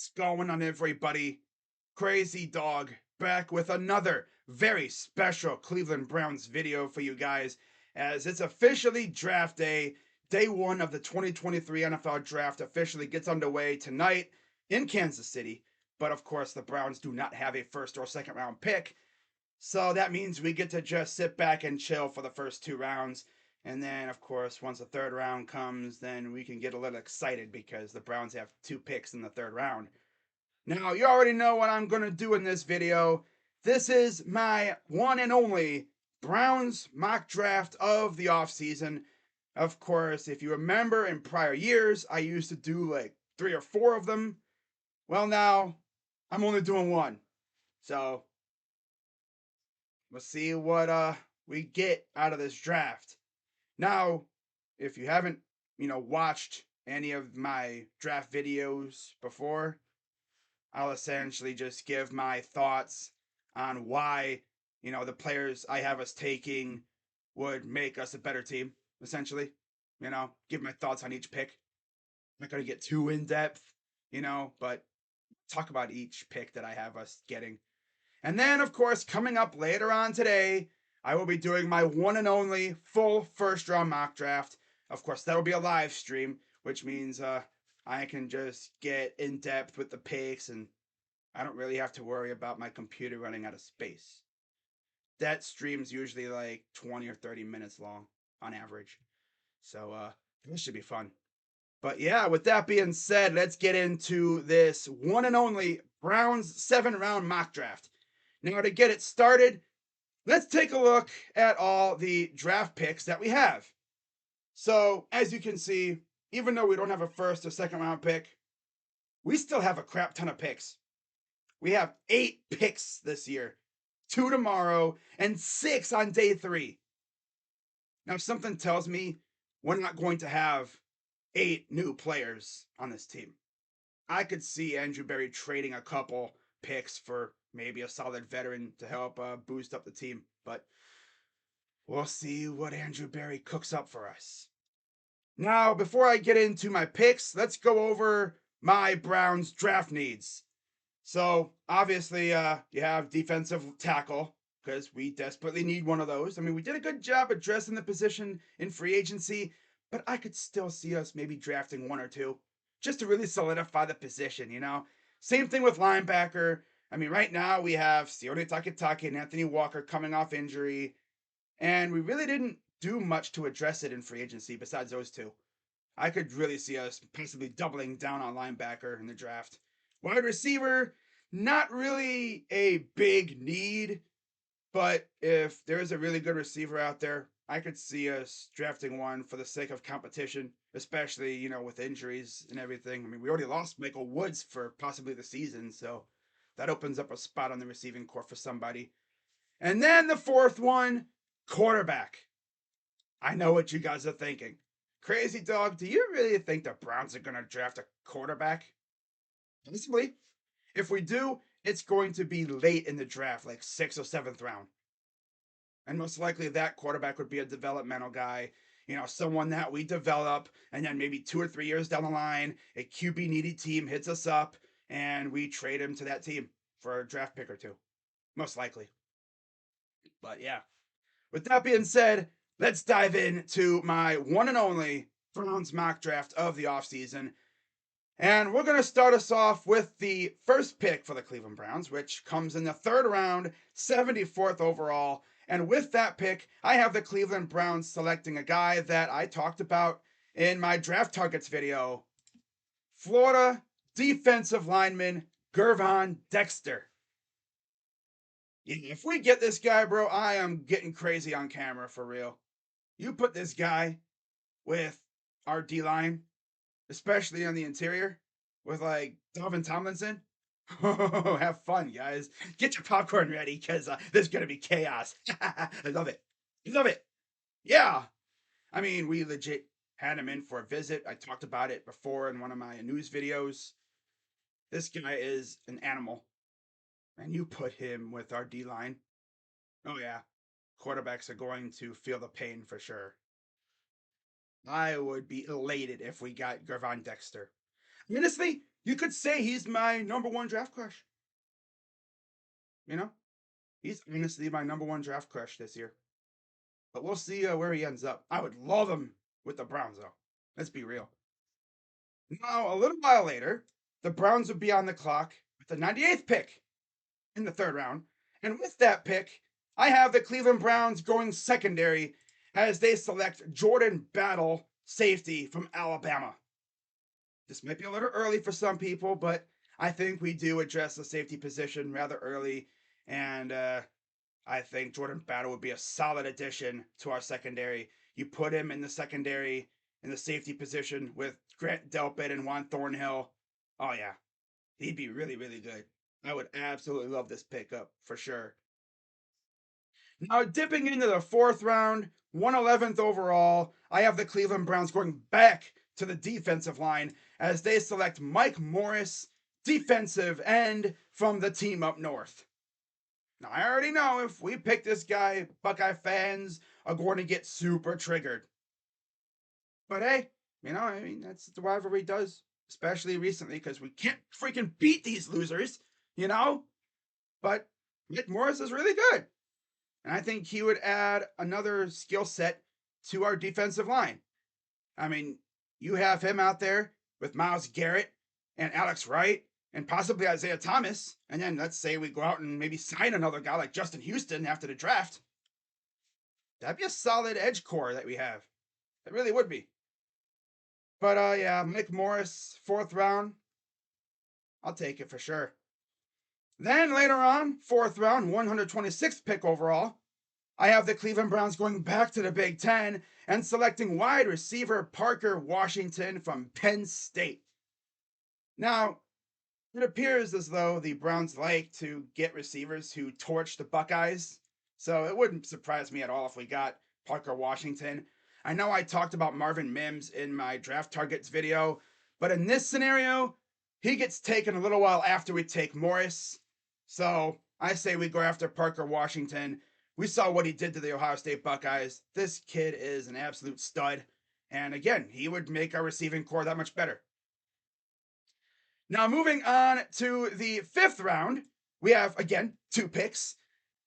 What's going on, everybody? Crazy Dog back with another very special Cleveland Browns video for you guys as it's officially draft day. Day one of the 2023 NFL draft officially gets underway tonight in Kansas City. But of course, the Browns do not have a first or second round pick. So that means we get to just sit back and chill for the first two rounds. And then, of course, once the third round comes, then we can get a little excited because the Browns have two picks in the third round. Now, you already know what I'm going to do in this video. This is my one and only Browns mock draft of the offseason. Of course, if you remember in prior years, I used to do like 3 or 4 of them. Well, now I'm only doing one. So let's see what we get out of this draft. Now, if you haven't, watched any of my draft videos before, I'll essentially just give my thoughts on why, the players I have us taking would make us a better team, essentially. Give my thoughts on each pick. I'm not going to get too in depth, but talk about each pick that I have us getting. And then, of course, coming up later on today, I will be doing my one and only full first round mock draft. Of course, that'll be a live stream, which means I can just get in depth with the picks and I don't really have to worry about my computer running out of space. That stream's usually like 20 or 30 minutes long on average. So this should be fun. But yeah, with that being said, let's get into this one and only Browns 7 round mock draft. Now, to get it started, let's take a look at all the draft picks that we have. So, as you can see, even though we don't have a first or second round pick, we still have a crap ton of picks. We have 8 picks this year, 2 tomorrow, and 6 on day 3. Now, something tells me we're not going to have 8 new players on this team. I could see Andrew Berry trading a couple picks for maybe a solid veteran to help boost up the team, but we'll see what Andrew Berry cooks up for us. Now, before I get into my picks, let's go over my Browns draft needs. So obviously, you have defensive tackle because we desperately need one of those. I mean, we did a good job addressing the position in free agency, but I could still see us maybe drafting 1 or 2 just to really solidify the position. Same thing with linebacker. I mean, right now we have Sione Takitaki and Anthony Walker coming off injury, and we really didn't do much to address it in free agency besides those two. I could really see us possibly doubling down on linebacker in the draft. Wide receiver, not really a big need, but if there's a really good receiver out there, I could see us drafting one for the sake of competition, especially, with injuries and everything. I mean, we already lost Michael Woods for possibly the season, so that opens up a spot on the receiving corps for somebody. And then the fourth one, quarterback. I know what you guys are thinking. Crazy Dog, do you really think the Browns are going to draft a quarterback? Possibly. If we do, it's going to be late in the draft, like 6th or 7th round. And most likely that quarterback would be a developmental guy, someone that we develop, and then maybe 2 or 3 years down the line, a QB needy team hits us up, and we trade him to that team for a draft pick or two. Most likely. But yeah. With that being said, let's dive into my one and only Browns mock draft of the offseason. And we're going to start us off with the first pick for the Cleveland Browns, which comes in the third round, 74th overall. And with that pick, I have the Cleveland Browns selecting a guy that I talked about in my draft targets video. Florida defensive lineman Gervon Dexter. If we get this guy, bro, I am getting crazy on camera for real. You put this guy with our D line, especially on the interior, with like Dalvin Tomlinson. Oh, have fun, guys. Get your popcorn ready because there's going to be chaos. I love it. I love it. Yeah. I mean, we legit had him in for a visit. I talked about it before in one of my news videos. This guy is an animal. And you put him with our D line. Oh, yeah. Quarterbacks are going to feel the pain for sure. I would be elated if we got Gervon Dexter. Honestly, you could say he's my number one draft crush. You know, he's honestly my number one draft crush this year. But we'll see where he ends up. I would love him with the Browns, though. Let's be real. Now, a little while later, the Browns would be on the clock with the 98th pick in the third round. And with that pick, I have the Cleveland Browns going secondary as they select Jordan Battle, safety from Alabama. This might be a little early for some people, but I think we do address the safety position rather early. And I think Jordan Battle would be a solid addition to our secondary. You put him in the secondary in the safety position with Grant Delpit and Juan Thornhill. Oh, yeah, he'd be really, really good. I would absolutely love this pickup for sure. Now, dipping into the fourth round, 111th overall, I have the Cleveland Browns going back to the defensive line as they select Mike Morris, defensive end from the team up north. Now, I already know if we pick this guy, Buckeye fans are going to get super triggered. But hey, I mean, that's what the rivalry does, especially recently, because we can't freaking beat these losers, you know? But Mike Morris is really good. And I think he would add another skill set to our defensive line. I mean, you have him out there with Myles Garrett and Alex Wright and possibly Isaiah Thomas. And then let's say we go out and maybe sign another guy like Justin Houston after the draft. That'd be a solid edge core that we have. It really would be. But yeah, Mike Morris, fourth round. I'll take it for sure. Then later on, fourth round, 126th pick overall, I have the Cleveland Browns going back to the Big Ten and selecting wide receiver Parker Washington from Penn State. Now, it appears as though the Browns like to get receivers who torch the Buckeyes, so it wouldn't surprise me at all if we got Parker Washington. I know I talked about Marvin Mims in my draft targets video, but in this scenario, he gets taken a little while after we take Morris. So I say we go after Parker Washington. We saw what he did to the Ohio State Buckeyes. This kid is an absolute stud. And again, he would make our receiving core that much better. Now, moving on to the fifth round, we have, again, 2 picks.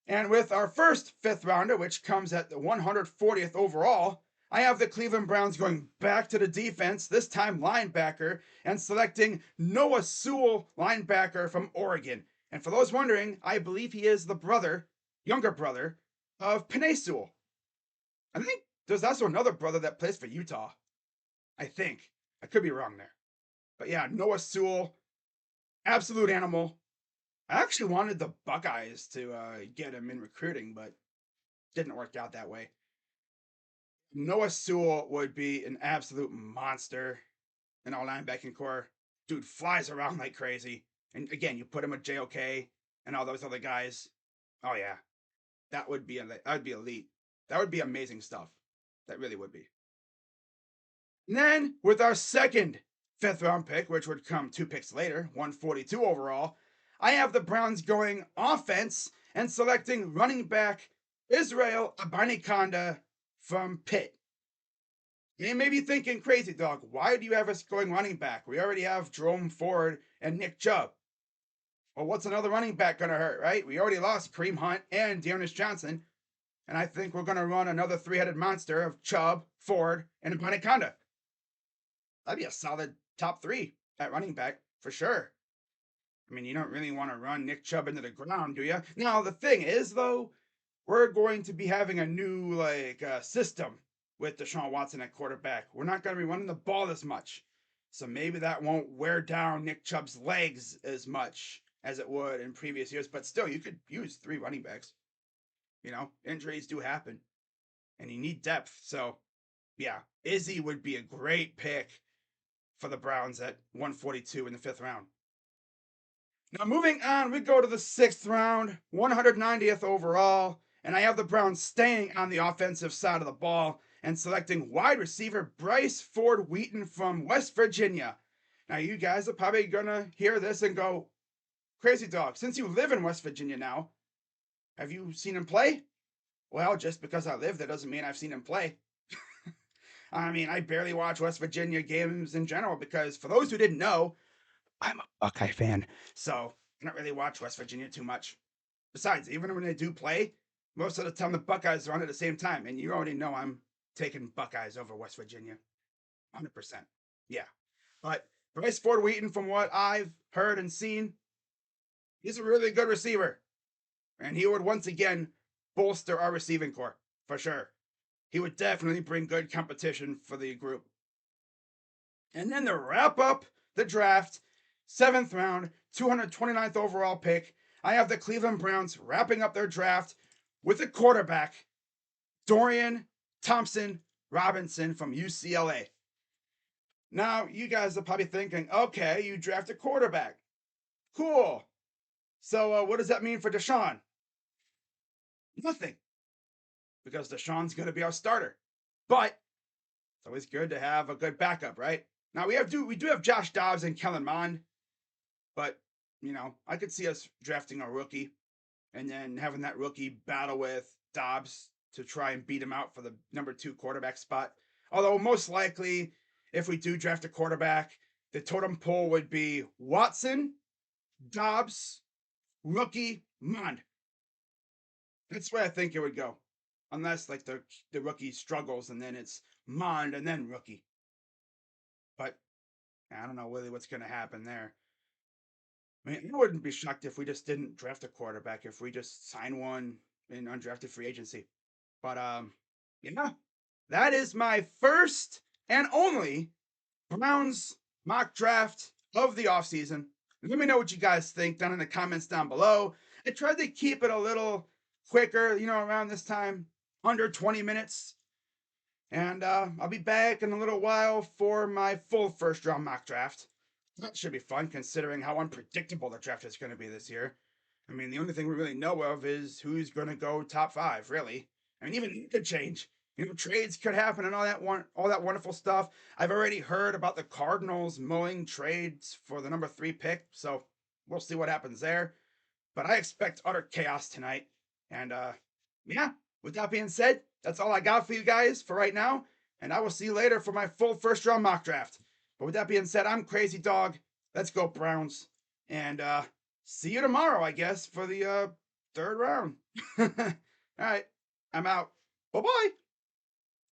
And with our first fifth rounder, which comes at the 140th overall, I have the Cleveland Browns going back to the defense, this time linebacker, and selecting Noah Sewell, linebacker from Oregon. And for those wondering, I believe he is the younger brother, of Penei Sewell. I think there's also another brother that plays for Utah. I think. I could be wrong there. But yeah, Noah Sewell, absolute animal. I actually wanted the Buckeyes to get him in recruiting, but didn't work out that way. Noah Sewell would be an absolute monster in our linebacking core. Dude flies around like crazy. And again, you put him with JOK and all those other guys. Oh yeah, that would be elite. That would be amazing stuff. That really would be. And then with our second fifth round pick, which would come 2 picks later, 142 overall, I have the Browns going offense and selecting running back Israel Abanikanda from Pitt. You may be thinking, Crazy Dog, why do you have us going running back? We already have Jerome Ford and Nick Chubb. Well, what's another running back going to hurt, right? We already lost Kareem Hunt and D'Ernest Johnson. And I think we're going to run another 3-headed monster of Chubb, Ford, and Abanikanda. That'd be a solid top 3 at running back for sure. I mean, you don't really want to run Nick Chubb into the ground, do you? Now, the thing is, though, we're going to be having a new system with Deshaun Watson at quarterback. We're not going to be running the ball as much. So maybe that won't wear down Nick Chubb's legs as much as it would in previous years. But still, you could use 3 running backs. Injuries do happen. And you need depth. So, yeah, Izzy would be a great pick for the Browns at 142 in the 5th round. Now, moving on, we go to the 6th round, 190th overall. And I have the Browns staying on the offensive side of the ball and selecting wide receiver Bryce Ford Wheaton from West Virginia. Now, you guys are probably going to hear this and go, Crazy Dog, since you live in West Virginia now, have you seen him play? Well, just because I live there doesn't mean I've seen him play. I mean, I barely watch West Virginia games in general because, for those who didn't know, I'm a Buckeye fan. So I don't really watch West Virginia too much. Besides, even when they do play, most of the time the Buckeyes are on at the same time. And you already know I'm taking Buckeyes over West Virginia. 100%. Yeah. But Bryce Ford Wheaton, from what I've heard and seen, he's a really good receiver. And he would once again bolster our receiving corps, for sure. He would definitely bring good competition for the group. And then to wrap up the draft, 7th round, 229th overall pick, I have the Cleveland Browns wrapping up their draft with a quarterback, Dorian Thompson Robinson from UCLA. Now, you guys are probably thinking, okay, you draft a quarterback. Cool. So, what does that mean for Deshaun? Nothing, because Deshaun's going to be our starter. But it's always good to have a good backup, right? Now we do have Josh Dobbs and Kellen Mond, but I could see us drafting a rookie and then having that rookie battle with Dobbs to try and beat him out for the number 2 quarterback spot. Although most likely, if we do draft a quarterback, the totem pole would be Watson, Dobbs, rookie, Mond. That's where I think it would go. Unless like the rookie struggles and then it's Mond and then rookie. But I don't know really what's gonna happen there. I mean, I wouldn't be shocked if we just didn't draft a quarterback, if we just sign one in undrafted free agency. But yeah, that is my first and only Browns mock draft of the offseason. Let me know what you guys think down in the comments down below. I tried to keep it a little quicker, around this time, under 20 minutes. And I'll be back in a little while for my full first round mock draft. That should be fun considering how unpredictable the draft is going to be this year. I mean, the only thing we really know of is who's going to go top 5, really. I mean, even it could change. Trades could happen and all that wonderful stuff. I've already heard about the Cardinals mulling trades for the number 3 pick, so we'll see what happens there. But I expect utter chaos tonight. And yeah, with that being said, that's all I got for you guys for right now. And I will see you later for my full first round mock draft. But with that being said, I'm Crazy Dog. Let's go Browns. And see you tomorrow, I guess, for the 3rd round. All right, I'm out. Bye-bye.